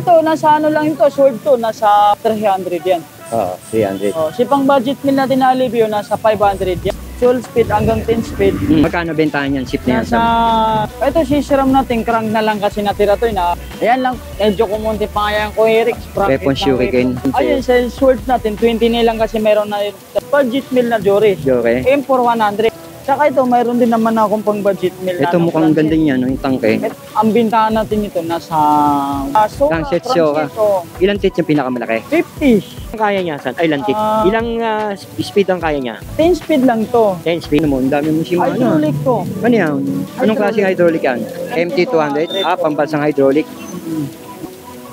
Ito, nasa ano lang ito, Sword to, nasa 300 yan. Oo, 300. Oh, si pang budget meal natin na Alivio, nasa 500 yan. 12 speed hanggang 10 speed. Magkano bentahan yan, ship na yan, Nasa, Sam? ito si Siram natin, crank na lang kasi natira to. Ayan lang, medyo kumunti pa nga yan ko, Eric. Weapon shuriken. Ayun, sa Sword natin, 20 nilang kasi meron na budget meal na Jory. Jory. M4 100. Tsaka ito, mayroon din naman akong pang budget meal. Ito mukhang ganda niya, no? Yung tangke. Ang bintahan natin ito, nasa... Lancet Shoka. Ilang tit yung pinakamalaki? 50. Ang kaya niya, San? Ay, ilang tit? Ilang speed ang kaya niya? 10 speed lang to. 10 speed mo, ang dami mo Shimano. Hydraulic to. Ano yan? Anong klaseng hydraulic yan? MT200? Ah, pambansang hydraulic.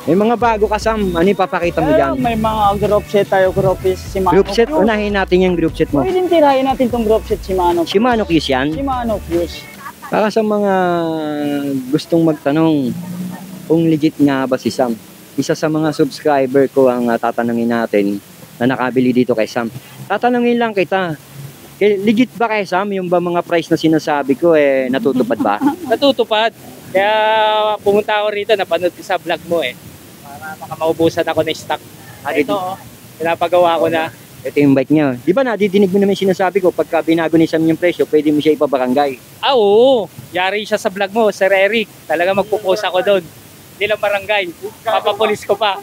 May mga bago ka, Sam. Ano ipapakita mo dyan? May mga group set tayo, group set Shimano. Group set? Unahin natin yung group set mo. Pwede tirahin natin itong group set Shimano. Shimano Fuse yan? Shimano Fuse. Para sa mga gustong magtanong kung legit nga ba si Sam. Isa sa mga subscriber ko ang tatanungin natin na nakabili dito kay Sam. Tatanungin lang kita. Legit ba kay Sam yung ba mga price na sinasabi ko natutupad ba? Natutupad. Kaya pumunta ako rito, napanood ko sa vlog mo para baka maubusan ako ng stock. Ito, pinapagawa ko na. Ito yung bike niya. Di ba nadidinig mo naman yung sinasabi ko, pagka binago ni Sam yung presyo, pwede mo siya ipabarangay. Oo. Yari siya sa vlog mo, Sir Eric. Talaga magpupost ako doon. Hindi lang barangay. Papapulis ko pa.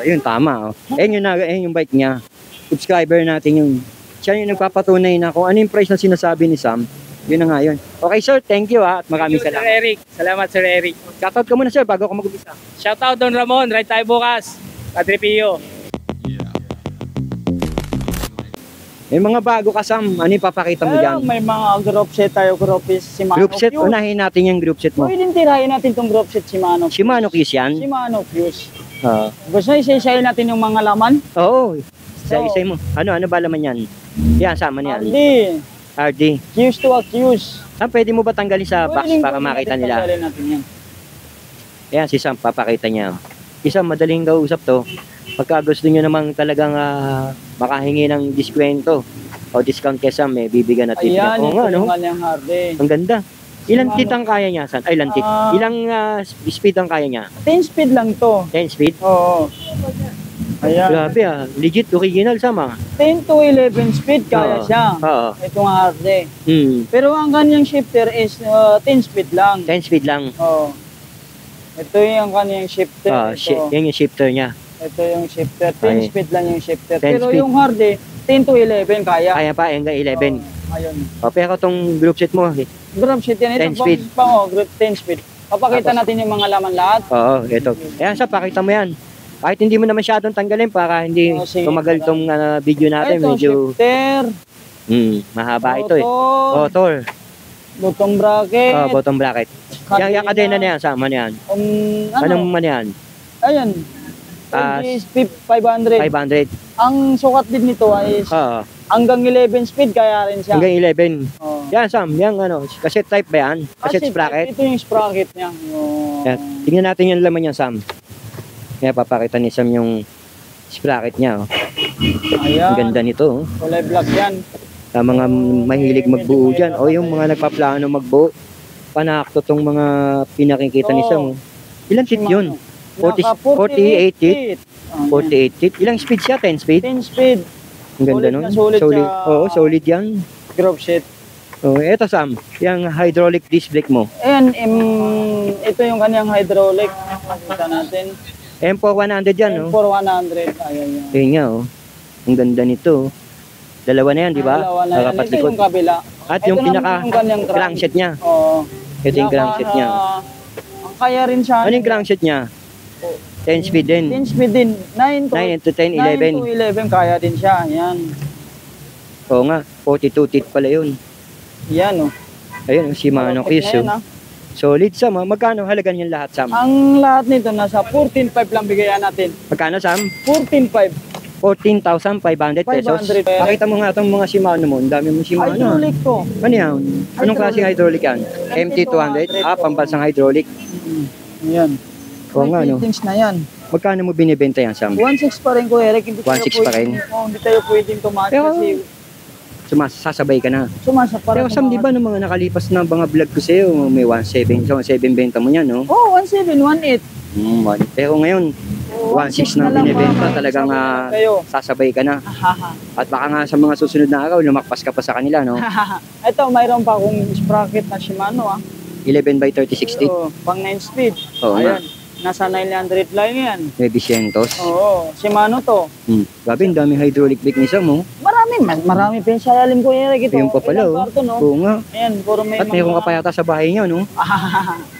Yun, tama. Ayun yung bike niya. Subscriber natin yung... Siya yung nagpapatunay na kung ano yung price na sinasabi ni Sam. Yun na nga yun. Okay, sir. Thank you at maraming salamat. Sir Eric. Salamat, Sir Eric. Shoutout ka muna, sir, bago ako mag-umpisa. Shoutout Don Ramon. Ride tayo bukas. Padre Pio. May mga bago ka, Sam. Ano ipapakita mo dyan? May mga group set tayo, group set Shimano. Group set? Unahin natin yung group set mo. Pwede tirahin natin itong group set Shimano. Shimano Fuse yan? Shimano Fuse. Oo. Gusto isa-isahin natin yung mga laman? Oo. Isa-isay mo. Ano ba laman yan? Yan, sama niyan. RD. Fuse to accuse. Pwede mo ba tanggalin sa box para makita nila? Tanggalin natin yan. Ayan, si Sam, papakita niya. Isa, madaling kausap to. Pagka gusto nyo namang talagang makahingi ng diskwento o discount kay Sam, bibigyan natin. Ayan, Oo nga, no? yung Hardy. Ang ganda. Ilang tit ang kaya niya, San? Ay, ilang tit. Ilang speed ang kaya niya? 10 speed lang to. 10 speed? Oo. Ayan. Grabe legit, original Sam 10 to 11 speed kaya siya. Oo. Itong Hardy. Pero ang kanyang shifter is 10 speed lang. 10 speed lang. Oo. Ito yung kanyang shifter. Yan yung shifter niya. Ito yung shifter. 10 speed lang yung shifter. 10 Pero speed. yung Hardy, 10 to 11 kaya. Kaya pa, hanggang 11. Ayun. Pero itong group set mo, Group set yan. 10 speed. Group 10 speed. Papakita natin yung mga laman lahat. Oo, ito. Ayan, Sam, pakita mo yan. Kahit hindi mo na masyadong tanggalin para hindi tumagal itong video natin. Ito, medyo shifter. mahaba ito Motor. Bottom bracket. Bottom bracket. Yung kadena na yan, Sam, ano yan? Anong man yan? Ayan. 500. 500. Ang sukat din nito ay hanggang 11 speed kaya rin siya. Hanggang 11. Yan, Sam, yan cassette type ba yan? Cassette sprocket? Ito yung sprocket niya. Yan. Tingnan natin yung laman niya, Sam. Kaya papakita ni Sam yung sprocket niya. Ayan. Ang ganda nito. Kulay black yan. Sa mga mahilig magbuo dyan. O yung mga nagpaplano magbuo. Panakto tong mga pinakikita ni Sam. Ilang tit yun? 48 tit. 48 tit. Ilang speed siya? 10 speed? 10 speed. Ang ganda nun. Solid. Oo, solid yan. Group set. Eto Sam, yung hydraulic disc brake mo. Ayan, ito yung kanyang hydraulic. Makita natin. M4100 yan, no? M4100. Ayan yan. Ayun nga, Ang ganda nito. Dalawa na yan, di ba? Dalawa na yan. Ito yung kabila. At yung pinaka crankset niya. Oo. Ito yung crankset niya. Ang kaya rin siya. Ano yung crankset niya? 10 speed din. 10 speed din. 9 to 10, 11. 9 to 11 kaya din siya. Ayan. Oo nga, 42 tit pala yun. Yan, Ayun, Shimano Fuse. Solid, Sam. Magkano halaga niyan lahat, Sam? Ang lahat nito nasa 14,500 lang bigayan natin. Magkano, Sam? 14,500. 14,500 pesos. 500. Pakita mo nga itong mga Shimano mo. Ang dami mong Shimano. Hydraulic to. Ano yan? Anong klaseng hydraulic yan? MT200? Pambansang hydraulic. Yan. Oo nga, no? Fittings na yan. Magkano mo binibenta yan, Sam? 1.6 pa rin ko, Eric. 1.6 pa rin? Hindi tayo pwedeng tumakas kasi sasabay ka na. sumasa para. Pero Sam, di ba nung mga nakalipas na mga vlog ko sa'yo, may 1.7 benta mo yan, no? Oh, 1.7, 1.8. Pero ngayon, 1.6 na lang binibenta, mga talagang kayo. sasabay ka na. Haha. At baka nga sa mga susunod na araw, lumakpas ka pa sa kanila, no? Ito, mayroon pa akong sprocket na Shimano 11 by 3060, Oo, pang 9 speed. Oo nga. Ayan, nasa 900 lang yan. 900. Oo, Shimano to. Grabe, ang daming hydraulic brake ni Sam, oh. Marami pa yung sa ilalim ko Eric ito. Ayun pa pala, Ilang oh. karton, no? Oo nga. Ayan, puro may At mayroon ka pa yata sa bahay niyo, no?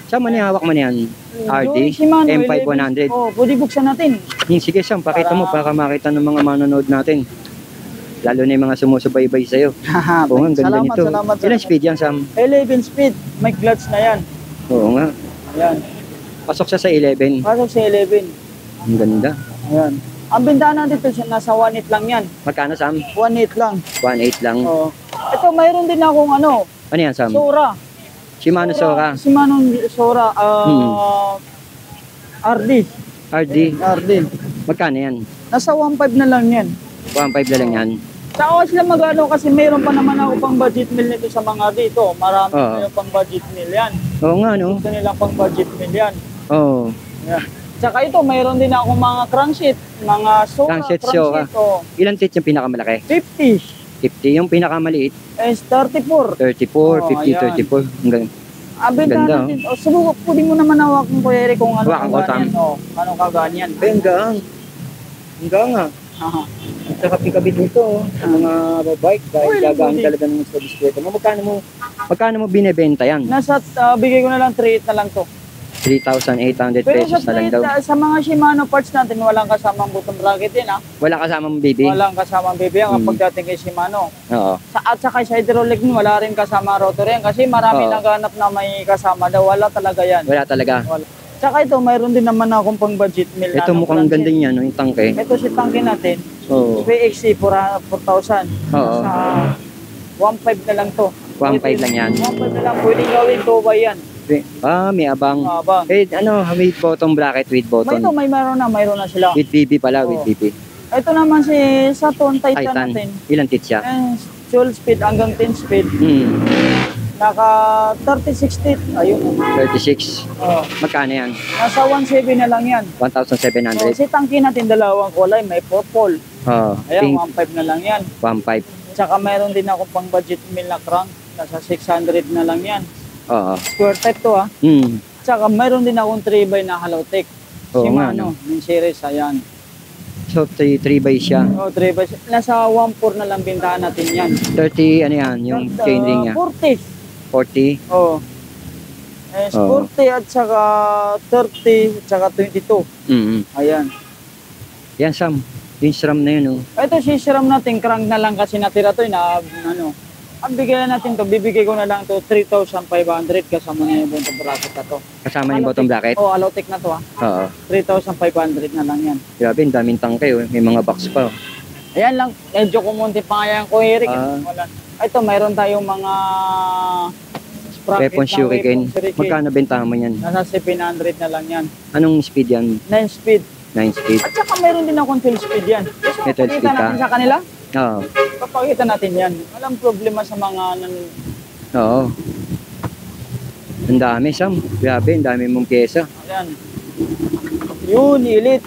Sam, ano yung hawak mo na yan? RD? Shimano, M5100. Oh, pwede buksan natin. Sige, Sam, pakita mo para makita ng mga manonood natin. Lalo na yung mga sumusubaybay sa'yo. Oo nga, ang ganda nito. Salamat. Ilang speed yan, Sam? 11 speed, may clutch na yan. Oo nga. Ayan, Pasok siya sa 11. pasok sa 11. Ang ganda. Ayan. Ang bintana dito, nasa 1.8 lang yan. Magkano, Sam? 1.8 lang. 1.8 lang. Oo. Ito, mayroon din akong ano, Ano yan, Sam? Sora. Shimano Sora. Shimano Sora. RD. RD. RD. Magkano yan? Nasa 1.5 na lang yan. 1.5 na lang yan. Saka sila magano kasi mayroon pa naman ako pang budget meal nito sa mga dito. Marami Oo. nilang pang budget meal yan. Oo nga, no? Gusto nilang pang budget meal yan. Oo. Yeah. Tsaka ito, mayroon din ako mga cranksheet, mga Sora, Cranksheet Sora. Oh, Ilang teeth yung pinakamalaki? 50 50. Yung pinakamaliit? is 34. 34, Oo, 50, ayan. 34. Hanggang. Ang benta Ganda, natin, subukot, pwede mo naman hawakan ko Eric kung ano Hawakan ko, Sam. kaganyan. Ano kaganyan. Hanggang. Hanggang nga. Aha. Ang kakapikabit nito, sa mga bike, dahil Uy, gagaan pwede. talaga ng sa bisikleta mo. Magkano mo binebenta yan? Nasa, bigay ko na lang 3.8 na lang to. 3,800 Pero pesos sa na lang 3.8, daw. sa mga Shimano parts natin, walang kasamang button bracket din Wala kasamang baby? Walang kasamang baby yan Mm. kapag dating kay Shimano. Oo. At saka sa hydraulic nun, wala rin kasama rotor yan. Kasi marami Oo. naghanap na may kasama daw. Wala talaga yan. Wala talaga. Wala. Tsaka ito, mayroon din naman akong pang budget meal. Ito na mukhang crankshaft. ganda niya, no? Yung tangke. Ito si tangke natin. Oo. VXC 4,000. Oo. Sa 1.5 na lang to. 1.5 lang yan. 1.5 na lang. Pwedeng gawin to by yan. May abang. Mabang. Ano, with bottom bracket, with May ito, button. mayroon na sila. With BB pala, with Oo. BB. Ito naman si Saturn Titan Titan. natin. Ilang teeth siya? 12 speed hanggang 10 speed. Naka 36 teeth. Ayun. 36. Oh. Magkano yan? Nasa 1.7 na lang yan. 1,700. Si tangke natin dalawang kulay. May purple. Oo. Ayan, Pink, 1.5 na lang yan. 1.5. Tsaka mayroon din ako pang budget meal na crank. Nasa 600 na lang yan. Oo. Square type to Tsaka mayroon din akong 3x na Halotech. Oo nga, Shimano, yung series, ayan. So, 3 by siya. 3x. Nasa 1.4 na lang bintahan natin yan. 30, ano yan, yung chainring niya. 40. 40. Oo. Oo. 40 at saka 30 at saka 22. Ayan. Yan, Sam. Yung SRAM na yun, oh. Ito si SRAM natin, crank na lang kasi natira to. Ang bigay na natin to, bibigay ko na lang to 3,500 kasama na yung bottom bracket na to. Kasama yung bottom bracket? Oo, Halotech na to Oo. 3,500 na lang yan. Grabe, ang daming tangke, oh. May mga box pa, oh. Ayan lang, medyo kumunti pa nga yan ko Eric. Wala. Ito, mayroon tayong mga sprocket Weapon na shuriken. shuriken. Magkano bentahan mo yan? Nasa 700 na lang yan. Anong speed yan? 9 speed. 9 speed? At saka mayroon din akong 12 speed yan. Gusto May 12 speed pakita ka? natin sa kanila? Oo. Papakita natin yan. Walang problema sa mga Oo. Ang dami, Sam. Grabe, ang dami mong pyesa. Ayan. Yun, elite.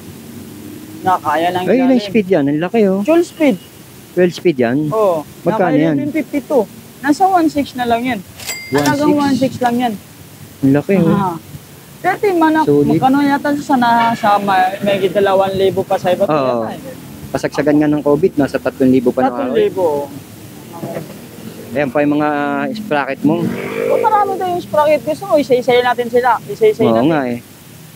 Nakaya lang Ay, ilang speed yan? Ang laki, oh. 12 speed. 12 speed yan? Oo. Magkano yan? 1152. Nasa 1.6 na lang yan. Halagang 1.6 lang yan. Ang laki, oh. Aha. Dati man ako, Solid. magkano yata sa may 2,000 pa sa iba. Oo. Pasagsagan nga ng COVID, nasa 3,000 pa na araw. 3,000. Ayan pa yung mga sprocket mo. Kung marami tayong sprocket, gusto mo, isa-isay natin sila. Isa-isay Oo natin. nga, eh.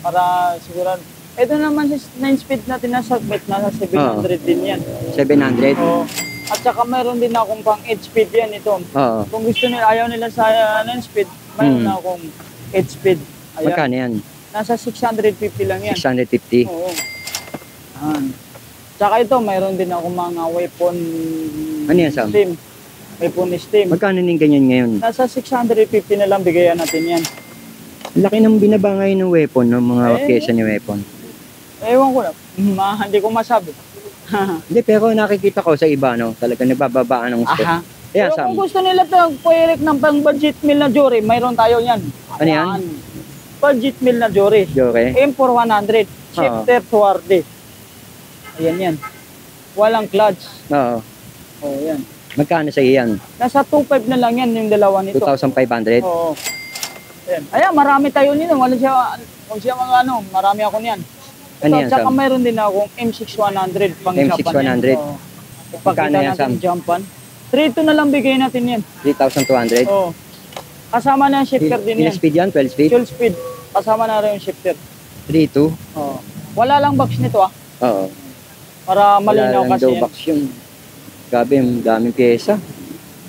Para sigurado. Ito naman si 9 speed natin na submit, nasa 700 din yan. 700? Oo. At saka mayroon din akong pang 8 speed yan ito. Oo. Kung gusto nila, ayaw nila sa 9 speed, mayroon na akong 8 speed. Ayan. Magkano yan? Nasa 650 lang yan. 650? Oo. Ayan. Tsaka ito, mayroon din akong mga weapon Ano yan, Sam? steam. Weapon steam. Magkano ning ganyan ngayon? Nasa 650 na lang bigayan natin yan. Ang laki ng binaba ngayon ng weapon, ng mga pyesa ni weapon. Ewan ko na. Hindi ko masabi. Hindi, pero nakikita ko sa iba, no? Talagang nagbababaan ng gusto. Aha. Kaya, Pero Sam, kung gusto nila ito, Eric, ng pang budget meal na jury, mayroon tayo yan. Ano yan? budget meal na Jory. Joke. M4 100, shifter Tuardi. Ayan yan. Walang clutch. Oo. Oh, yan. Magkano sa iyan? Nasa 2.5 na lang yan yung dalawa nito. 2,500? Oo. Ayan. Ayan, marami tayo nito. Wala siya mga ano, marami ako niyan. Ano Ito, yan, tsaka Sam? mayroon din akong M6100 pang M6100. Japan yan. Oo. Magkano Ipakita yan, Sam? natin Japan. 3.2 na lang bigay natin yan. 3,200? Oo. Kasama na yung shifter din Ilang yan. speed yan? 12 speed? 12 speed. Kasama na rin yung shifter. 3.2? Oo. Wala lang box nito Oo. para malinaw Wala lang kasi daw yan. box yun. Grabe, ang daming pyesa.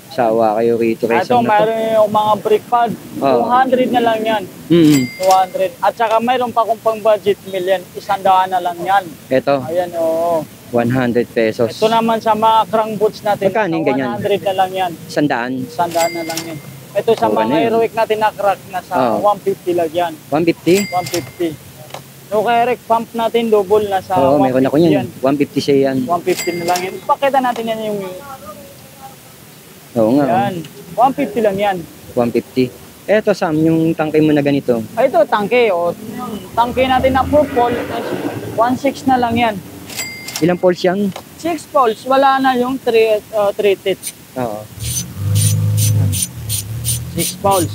Sawa kayo rito kay Ito, Sam na to. mayroon yung mga brake pad. Oo. 200 na lang yan. 200. At saka mayroon pa kung pang budget meal yan. 100 na lang yan. Ito, Ayan, oo. 100 pesos. Ito naman sa mga crank boots natin. Magkano yung ganyan? 100 na lang yan. 100? 100 na lang yan. Ito sa Oo, mga ano yun? heroic natin na crack na sa Oo. 150 lang yan. 150? 150. No Eric, pump natin double na sa Oo, 150 meron ako yan. 150 siya yan. 150 na lang yan. Pakita natin yan yung Oo nga, yan. 150 lang yan. 150. Eto Sam, yung tangkay mo na ganito. Ay, ito, tangke. O, tangke natin na purple. 1.6 na lang yan. Ilang poles yan? 6 poles. Wala na yung 3 teeth. Oo. 6 poles.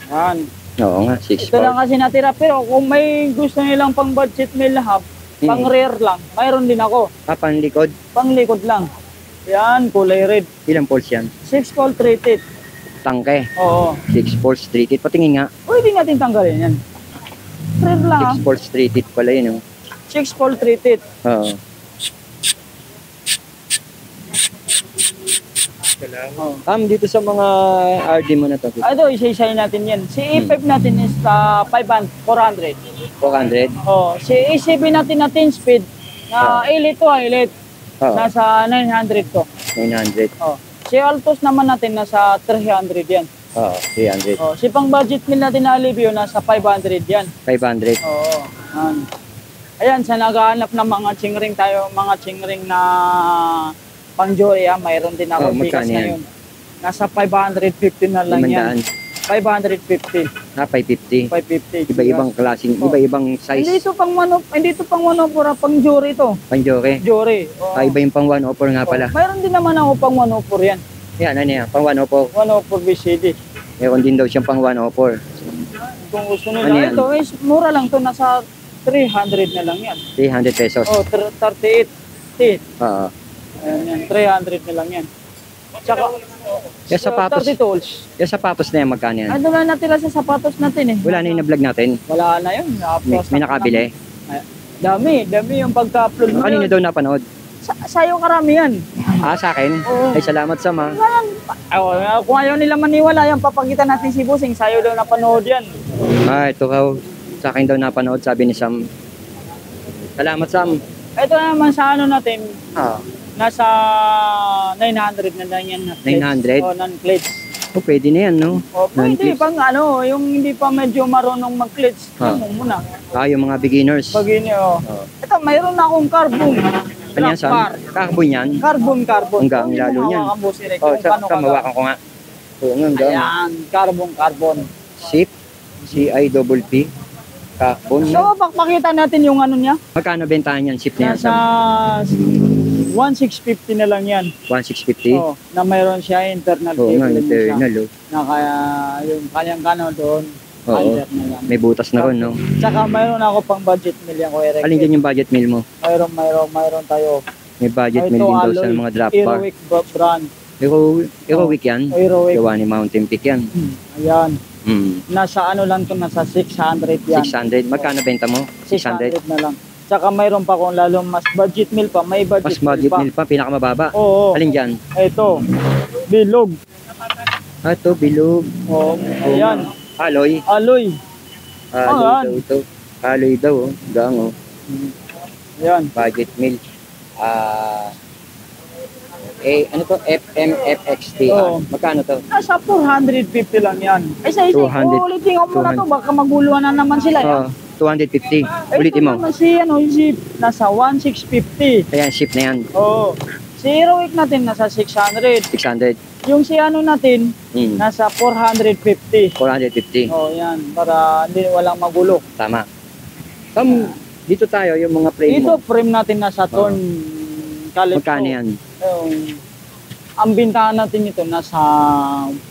Yan. Oo nga, 6 Ito lang poles. kasi natira. Pero kung may gusto nilang pang budget meal hub, pang rear lang, mayroon din ako. Pang likod, Pang likod lang. Yan, kulay red. ilang poles yan? 6 pole 3 teeth. Tangke, Oo. 6 poles, 3 teeth. Patingin nga, Pwede natin tanggalin yan. Rear lang 6 poles, 3 teeth pala yun. Oh. 6 pole 3 teeth. Oo. Oo. Dito sa mga RD mo na to, Ito, isa-isay natin yan. Si E5 natin is 400. 400? Oh, si E7 natin na 10 speed na elite to, elite. Oo, Nasa 900 to. 900. Oh. Si Altos naman natin nasa 300 yan. Oo, 300. Oh, si pang budget meal natin na Alivio nasa 500 yan. 500. Oo. Ayan, sa naghahanap ng mga chingring tayo, mga chingring na pang joy, mayroon din ako magkano bigas yan? ngayon. Nasa 550 na lang yan. 550, 550. 550. Iba-ibang klaseng, iba-ibang Hindi size. ito pang manopura, pang jury to. Panjoke. Jury. Oh. Iba yung pang 104 nga pala. Mayroon din naman ako pang 104 yan. Yan, ano yan? Pang 104. 104 BCD. Meron din daw siyang pang 104. Kung gusto Ano nila yan? ito, is mura lang to, nasa 300 na lang yan. 300 pesos. Oh, 38 teeth. Oo. Ayan yan, 300 na lang yan. Tsaka, Yung sapatos. 30 tools. Yung sapatos na yan, magkano yan? Ano na natira sa sapatos natin eh. Wala na yung na-vlog natin. Wala na yun. May nakabili. Dami yung pagka-upload mo Kanino yun. daw napanood? Sa'yo karami yan. Sa akin? Oo. Ay, salamat Sam ha. Kung ayaw nila maniwala yan, papagitan natin si Busing. Sa'yo daw napanood yan. Ito ka. Sa akin daw napanood, sabi ni Sam. Salamat Sam. Ito naman sa ano natin, Ah. nasa 900 na lang yan. 900? O, non-clutch. Pwede na yan, no? O, pwede Non-clutch. pang ano, yung hindi pa medyo marunong mag-clutch. Ano muna. Yung mga beginners. Pag yun yun. Oo. Ito, mayroon na akong carbon. Ano yan, Sam? Rock bar. Carbon yan? Carbon. Hanggang lalo niyan. Sam, mawakan ko nga. Oo nga, hanggang. Ayan, carbon. Sip. C-I-P-P. Carbon. So, pakita natin yung ano niya. Magkano bentahan yan? Sip na yan, Nasa Sam? 1,650 na lang yan. 1,650? Oh, na mayroon siya internal Oo nga, cable din siya. internal, oh. Na kaya yung kanyang kano doon, Oo. under na lang. May butas na ron, no? Tsaka mayroon ako pang budget meal yan, Kuya Eric. Alin dyan yung budget meal mo? Mayroon tayo. May budget meal din daw sa mga drop bar. Heroic brand. Heroic yan? Heroic. Gawa ni Mountain Peak yan. Ayan. Hmm. Nasa ano lang to, nasa 600 yan. 600. Magkano benta mo? 600? 600 na lang. Tsaka mayroon pa kung lalo mas budget meal pa, may budget Mas budget pa. meal pa, pinakamababa. Oo. Alin dyan? Ito. Bilog. Ito, bilog. Oo. Ayan. Alloy. Alloy. Alloy Ayan. daw ito. Alloy daw, oh. Gang, oh. Ayan. Budget meal. Ano to? FMFXT. Oo. Magkano to? Nasa 450 lang yan. Ay, sa isa, 200. ulitin ko muna to. Baka maguluhan na naman sila. Oh, 250. Ulitin mo. Naman si, nasa 1,650. Ayan, ship na yan. Oo. Si Heroic natin nasa 600. 600. Yung si ano natin, Hmm. nasa 450. 450. Oh, yan. Para hindi walang magulo. Tama. Dito tayo, yung mga frame Dito, mo. frame natin na Saturn Calypso. Magkano yan? Ang bintahan natin ito, nasa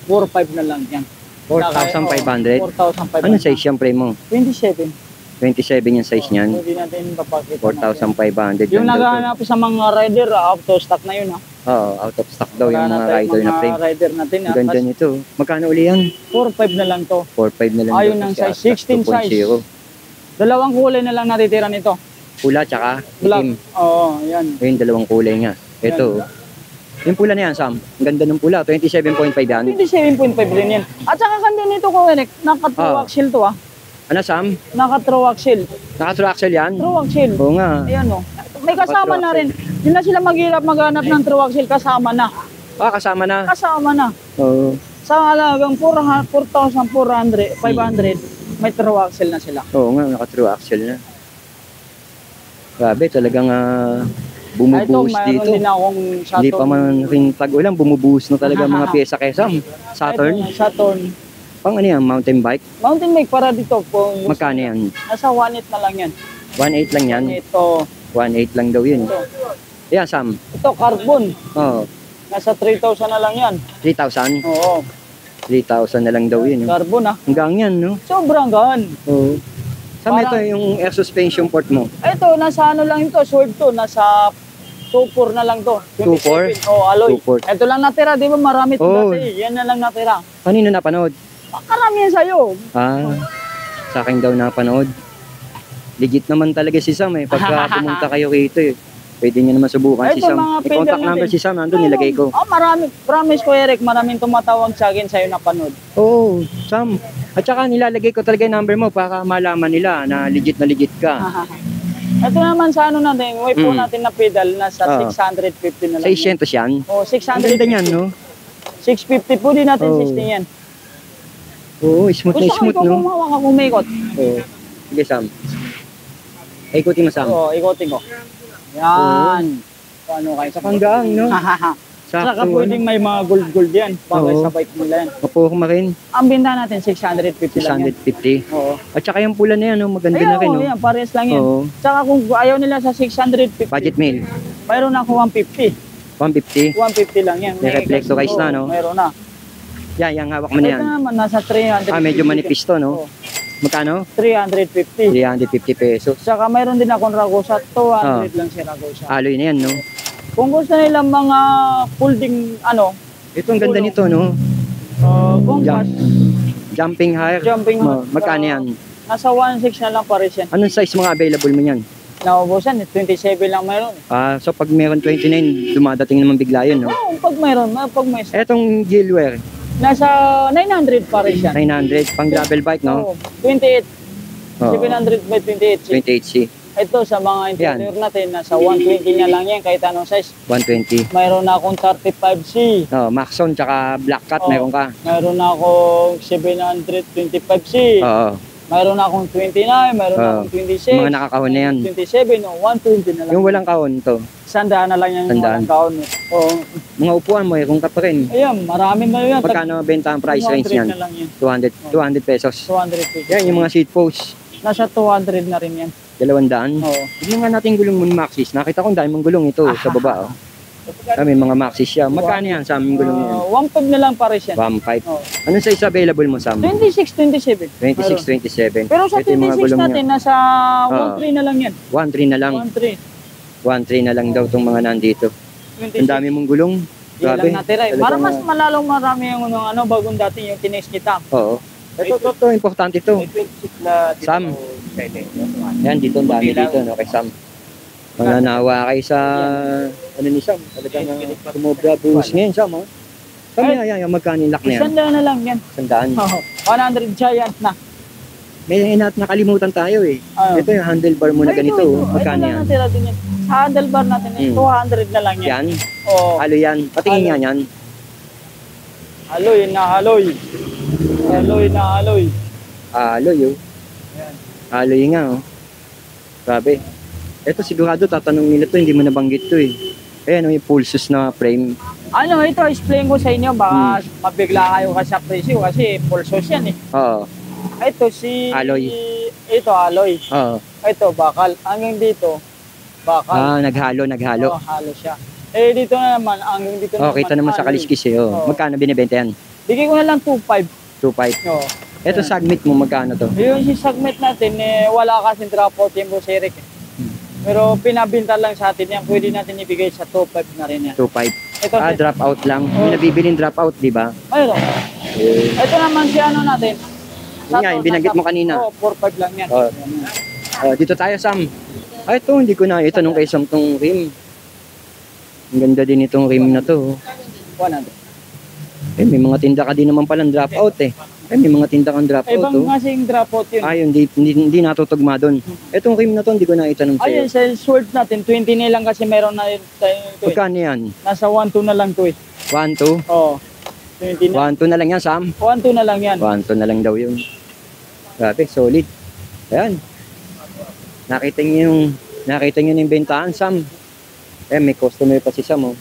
4,500 na lang yan. 4,500? 4,500. Anong size yung frame mo? 27. 27 yung size niyan. Pwede natin papakita. 4,500. Yung yan daw to. naghahanap sa mga rider, out of stock na yun. Oo, out of stock daw yung mga rider na frame. Mga rider natin. Ang ganda nito. Magkano uli yan? 4,500 na lang to. 4,500 na lang. Ayun daw ang to, size, si Atlas 16 size. 2.0. Dalawang kulay na lang natitira nito. Pula tsaka Black. itim. Oo, yan. Ayun, dalawang kulay nga. Ito. Yung pula na yan, Sam. Ang ganda ng pula. 27.5 yan. 27.5 rin yan. At saka kanda nito ko, Eric, naka-true axle to Ano, Sam? Naka-true axle. Naka-true axle yan? True axle. Oo nga. Ayan o. May kasama Naka-true na rin. Hindi na sila maghirap maghanap ng true axle. Kasama na. Kasama na. Kasama na. Oo. Sa halagang 4,400, 500, may true axle na sila. Oo nga, naka-true axle na. Grabe, talagang Ito, bumubuhos mayroon dito. din akong Saturn. Hindi pa man ring tag-ulan, bumubuhos na talaga mga pyesa kay Sam. Saturn. Ito, Saturn. Pang ano yan, mountain bike? Mountain bike para dito. Magkano yan? Nasa 1.8 na lang yan. 1.8 lang yan? Ito. 1.8 lang daw yun. Ito. Yan, Sam. Ito, carbon. Oo. Nasa 3,000 na lang yan. 3,000? Oo. 3,000 na lang daw yun. Carbon Hanggang yan, no? Sobrang gaan. Oo. Sam, ito Parang- yung air suspension port mo. Ito, nasa ano lang ito, Swerve to. Nasa 2.4 na lang to. 2.4? Oh, alloy. 2.4. Ito lang natira, di ba? Marami ito Oo. dati. Yan na lang natira. Kanino napanood? Karamihan sa'yo. Sa akin daw napanood. Legit naman talaga si Sam eh. Pagka pumunta kayo rito eh. Pwede niyo naman subukan si Ito, Sam. mga May pendant contact number natin. si Sam, nandun nilagay ko. Marami. Promise ko, Eric, maraming tumatawag sa akin sa'yo na panood. Oo, Sam. At saka nilalagay ko talaga yung number mo para malaman nila na legit ka. Ito naman sa ano natin, way po Mm. natin na pedal, nasa Oo. 650 na lang. 600 yan. Oh, Ang 650. ganda niyan, no? 650 po din natin, Oo. 60 yan. Oo, smooth na Gusto ko smooth, ikaw no? kumawak ako umikot. Oo. Sige, Sam. Ikutin mo, Sam. Oo, ikotin ko. Yan. Paano kayo? Sa kanggang, no? Saka Sakto. pwedeng may mga gold yan. Bagay Oo. sa bike nila yan. Mapuho ko rin. Ang binta natin, 650 lang yan. 650. Oo. At saka yung pula na yan, no? Maganda na rin, Oo, no? yan. Pares lang yan. Oo. Saka kung ayaw nila sa 650, Budget meal. mayroon ako 150. 150. 150 lang yan. May reflectorized na, no? Mayroon na. Yan, hawak mo na yan. Ito naman, nasa 350. Medyo manipis to, Oo, no? Magkano? 350. 350 pesos. Saka mayroon din akong Ragusa. 200 lang si Ragusa. Aloy na yan, no? Kung gusto nila mga folding, Ito ang ganda nito, no? compass, Jumping higher. jumping Magkano yan? Nasa 1.6 na lang pares yan. Anong size mga available mo yan? Naubusan, 27 lang mayroon. So pag meron 29, dumadating naman bigla yun, no? Oo, pag mayroon, pag may Etong Gilwear, nasa 900 pares yan. 900, pang gravel bike, no? Oo, 28, Oo. 700 by 28. 28C, Ito sa mga interior natin, nasa 120 na lang yan kahit anong size. 120. Mayroon na akong 35C. Maxon, tsaka Black Cat, Oo. meron ka. Mayroon na akong 725C. Oo. Mayroon na akong 29, mayroon na akong 26. Mga nakakahon na yan. 27 o 120 na lang. Yung walang kahon to, Sandaan na lang yan yung Sandaan. walang kaon. Oo. mga upuan mo, kung ka pa rin. Ayan, marami na yan. Magkano benta ang price range 200 niyan? na lang yan. 200 pesos. 200 pesos. Yan, yung mga seat posts, Nasa 200 na rin yan. 200. Oo. Tignan nga natin gulong mo ni Maxis. Nakita ko ang dami mong gulong ito sa baba. Oh. May mga Maxis siya. Magkano yan sa aming gulong yan? 1.5 na lang pares yan. 1.5. Oo. Anong size available mo, Sam? 26, 27. 26, 27. Pero sa Ito yung mga 26 gulong natin, nasa 1.3 na lang yan. 1.3 na lang. 1.3. 1.3 na lang daw itong mga nandito. 26. Ang dami mong gulong. Yan Grabe. lang natira. Talagang, Mas malalong marami yung bagong dati yung tinex kita. Oo. Ito, importante ito. Sam. Yan, dito ang dami dito, no, kay Sam. Mananawa kay sa, ano ni Sam, talagang sumobra buhos ngayon, Sam, oh. Sam, yan, magkano yung lock na yan? Isang na lang yan. 100. Oo. 100 giant na. May nakalimutan tayo eh. Ano? Ito yung handlebar mo na ganito, oh. Magkano Ito yan? lang natira din yan. Sa handlebar natin, 200 na lang yan. Yan, Oo. halo yan. Patingin nga yan. Haloy na haloy. Haloy na haloy. Aloy, oh. Yan. Aloy nga, oh. Grabe. Ito sigurado tatanong nila to, hindi mo nabanggit to eh. Ayan, yung pulsos na frame. Ano, ito, explain ko sa inyo, baka mabigla kayo kasi sa presyo kasi pulsos yan eh. Oo. Ito si... Alloy. Ito, alloy. Oo. Ito, bakal. Hanggang dito, bakal. Naghalo. Oo, halo siya. Eh, dito na naman, hanggang dito Oh, kita naman sa alloy. kaliskis eh. Oh. Oo. Magkano binibenta yan? Bigay ko na lang 2.5. 2.5. Oo. Ito segment mo, magkano to? Yung si segment natin, wala kasing dropout yung boss Eric. Pero pinabinta lang sa atin yan, pwede natin ibigay sa 2.5 na rin yan. 2.5. Ito, Drop out lang. Oo. May nabibiling drop out, di ba? ayun. Ito naman si ano natin. Yun nga, yung binanggit mo kanina. Oo, 4.5 lang yan. Oo. Dito tayo, Sam. Ito, hindi ko na itanong kay Sam tong rim. Ang ganda din itong rim na to. 100. May mga tinda ka din naman palang drop out eh. May mga tinda kang drop out. Ibang kasing dropout yun. Ayun, hindi natutugma doon. Itong rim na to, hindi ko na itanong sa'yo. Ayun, sa sword natin, 20 na lang kasi meron na yun. Ito, eh. Magkano yan? Nasa 1.2 na lang to eh. 1-2? Oo. 20 na. 1-2 na lang yan, Sam. 1.2 na lang yan. 1-2 na lang daw yun. Grabe, solid. Ayan. Nakita niyo yung bentahan, Sam. May customer pa si Sam, oh.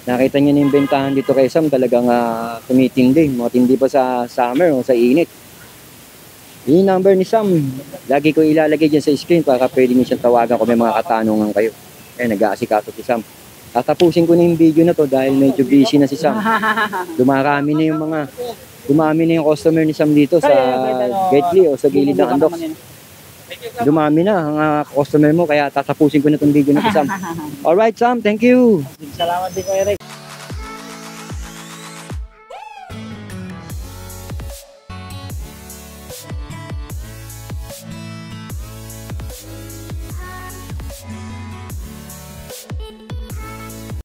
Nakita niyo yung bentahan dito kay Sam, talagang tumitindi. Matindi pa sa summer o sa init. Yung number ni Sam, lagi ko ilalagay dyan sa screen para pwede niyo siyang tawagan kung may mga katanungan kayo. Nag-aasikaso si Sam. Tatapusin ko na yung video na to dahil medyo busy na si Sam. Dumami na yung customer ni Sam dito sa Gedli o sa gilid ng Andox. Dumami na ang customer mo, kaya tatapusin ko na itong video na to, Sam. Alright, Sam, thank you. Salamat din ko, Eric.